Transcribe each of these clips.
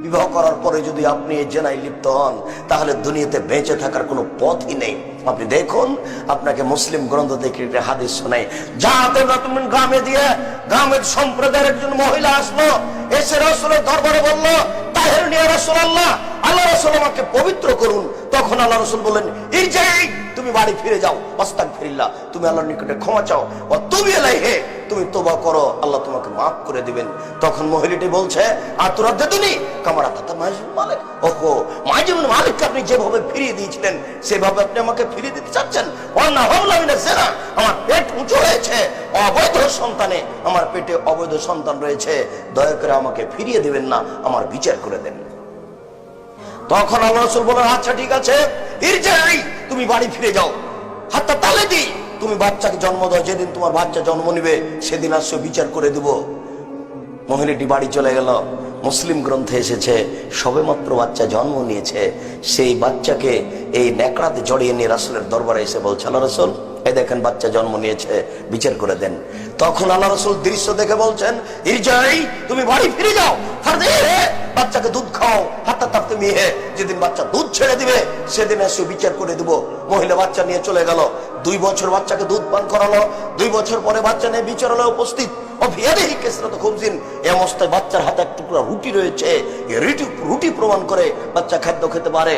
বিবাহ করার পরে যদি আপনি এই জেনায় লিপ্ত হন, তাহলে দুনিয়াতে বেঁচে থাকার কোনো পথই নেই। আপনি দেখুন, আপনাকে মুসলিম গ্রন্থ থেকে একটা হাদিস শোনাই। যাতে তুমি গ্রামে দিয়ে গ্রামের সম্প্রদায়ের একজন মহিলা আসলো, এসে রাসূলের দরবারে বলল, তাহেরুনি ইয়া রাসূলুল্লাহ, আল্লাহ রাসূল আমাকে পবিত্র করুন। তখন আল্লাহ রাসূল বললেন, ইরজিই, তুমি বাড়ি ফিরে যাও, আস্তাগফিরুল্লাহ, তুমি আল্লাহর নিকটে ক্ষমা চাও, ওয়া তুবি ইলাইহি, তুমি তওবা করো, আল্লাহ তোমাকে maaf করে দিবেন। তখন মহিলাটি বলছে, আতুরাদ্দুনি কামা রাদাতা মাইজুল মালিক, ওহো, মাইজুল মালিককে আপনি যেভাবে ফিরিয়ে দিয়েছিলেন সেভাবে আপনি আমাকে ফিরিয়ে দিতে চাচ্ছেন। ওয়া না হাওলা মিনা জিনা, আমার পেট উঁচু হয়েছে, অবৈধ সন্তানে আমার পেটে অবৈধ সন্তান রয়েছে, দয়া করে আমাকে ফিরিয়ে দিবেন না, আমার বিচার করে দেন। তখন আল্লাহ রাসূল বলেন, আচ্ছা ঠিক আছে, ইরজিই, তুমি বাড়ি ফিরে যাও, হাত্তা তালিদি, তুমি বাচ্চাকে জন্ম দাও, যেদিন তোমার বাচ্চা জন্ম নিবে সেদিন আসো, বিচার করে দেব। মহিলাটি বাড়ি চলে গেল। মুসলিম গ্রন্থে এসেছে, সবেমাত্র বাচ্চা জন্ম নিয়েছে, সেই বাচ্চাকে এই ন্যাকড়াতে জড়িয়ে নিয়ে রাসূলের দরবারে এসে বলছে, আল্লাহ রাসূল, এই দেখেন বাচ্চা জন্ম নিয়েছে, বিচার করে দেন। তখন আল্লাহ রাসূল দৃশ্য দেখে বলছেন, ইরজিই, তুমি বাড়ি ফিরে যাও, বাচ্চাকে দুধ খাও, হাত্তা তাফতিমিহি, যেদিন বাচ্চা দুধ ছেড়ে দিবে সেদিন এসে বিচার করে দেব। মহিলা বাচ্চা নিয়ে চলে গেল, 2 বছর বাচ্চাকে দুধ পান করালো, 2 বছর পরে বাচ্চা নিয়ে বিচারালয়ে উপস্থিত। বাচ্চার হাতে এক টুকরা রুটি রয়েছে, রুটি প্রমাণ করে বাচ্চা খাদ্য খেতে পারে।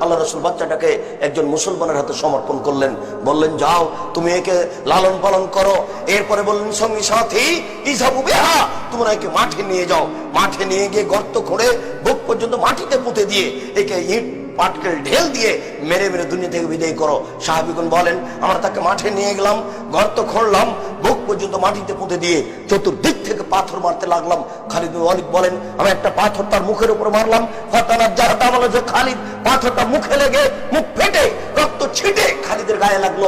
আল্লাহ রাসূল বাচ্চাটাকে একজন মুসলমানের হাতে সমর্পণ করলেন, বললেন, যাও তুমি একে লালন পালন করো। এরপরে বললেন, সঙ্গী সাথী ইযহাবু বিহা, তোমরা একে মাঠে নিয়ে যাও, মাঠে নিয়ে গিয়ে গর্ত করে বুক পর্যন্ত মাটিতে পুঁতে দিয়ে একে ইট পাটকেল ঢেল দিয়ে মেরে মেরে দুনিয়া থেকে বিদায় করো। সাহাবীগণ বলেন, আমরা তাকে মাঠে নিয়ে গেলাম, গর্ত খুঁড়লাম, বুক পর্যন্ত মাটিতে পুঁতে দিয়ে চতুর্দিক থেকে পাথর মারতে লাগলাম। খালিদ বিন ওয়ালিদ বলেন, আমি একটা পাথর তার মুখের উপর মারলাম, খালিদ পাথরটা মুখে লেগে মুখ ফেটে রক্ত ছিটে খালিদের গায়ে লাগলো।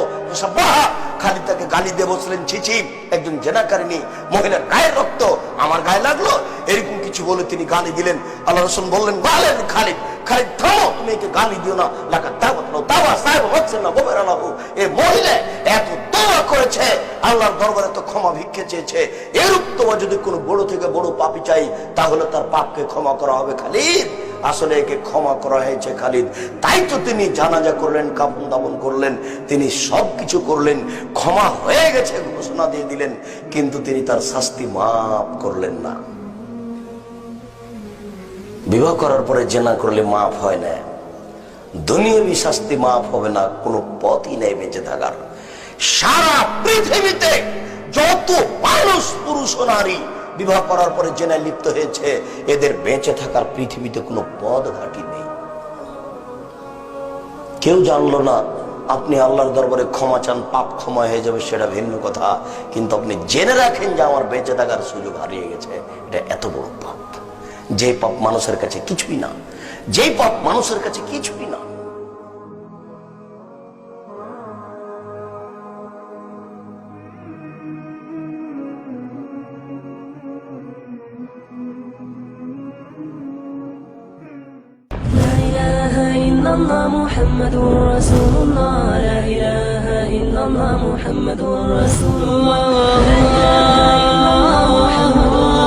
খালিদ তাকে গালি দিয়ে বসলেন, ছিছি, একজন জেনাকারিনী মহিলার গায়ে রক্ত আমার গায়ে লাগলো, এরকম কিছু বলে তিনি গালি দিলেন। আল্লাহ রাসূল বললেন, বলেন খালিদ, খালিদ থামো, তুমি একে গালি দিও না, লাগা তাওবা সাহেব হচ্ছেন না ববের আল্লাহ। এই মহিলা এত তওবা করেছে, আল্লাহর দরবারে তো ক্ষমা ভিক্ষে চেয়েছে, এরূপ তোমা যদি কোনো বড় থেকে বড় পাপী চাই তাহলে তার পাপকে ক্ষমা করা হবে। খালিদ, আসলে একে ক্ষমা করা হয়েছে খালিদ, তাই তো তিনি জানাজা করলেন, কাফন দাফন করলেন, তিনি সবকিছু করলেন, ক্ষমা হয়ে গেছে ঘোষণা দিয়ে দিলেন, কিন্তু তিনি তার শাস্তি মাফ করলেন না। বিবাহ করার পরে জেনা করলে মাফ হয় না, দুনিয়াবি শাস্তি মাফ হবে না, কোনো পথই নেই বেঁচে থাকার। সারা পৃথিবীতে যত মানুষ, পুরুষ ও নারী বিবাহ করার পরে জেনায় লিপ্ত হয়েছে, এদের বেঁচে থাকার পৃথিবীতে কোনো পথ ঘাটি নেই। কেউ জানলো না, আপনি আল্লাহর দরবারে ক্ষমা চান, পাপ ক্ষমা হয়ে যাবে, সেটা ভিন্ন কথা, কিন্তু আপনি জেনে রাখেন যে আমার বেঁচে থাকার সুযোগ হারিয়ে গেছে, এটা এত বড় পাপ। যে পাপ মানুষের কাছে কিছুই না, যে পাপ মানুষের কাছে কিছুই না। মুহাম্মাদুর রাসূলুল্লাহ, লা ইলাহা ইল্লাল্লাহ মুহাম্মাদুর রাসূলুল্লাহ, লা ইলাহা ইল্লাল্লাহ মুহাম্মাদুর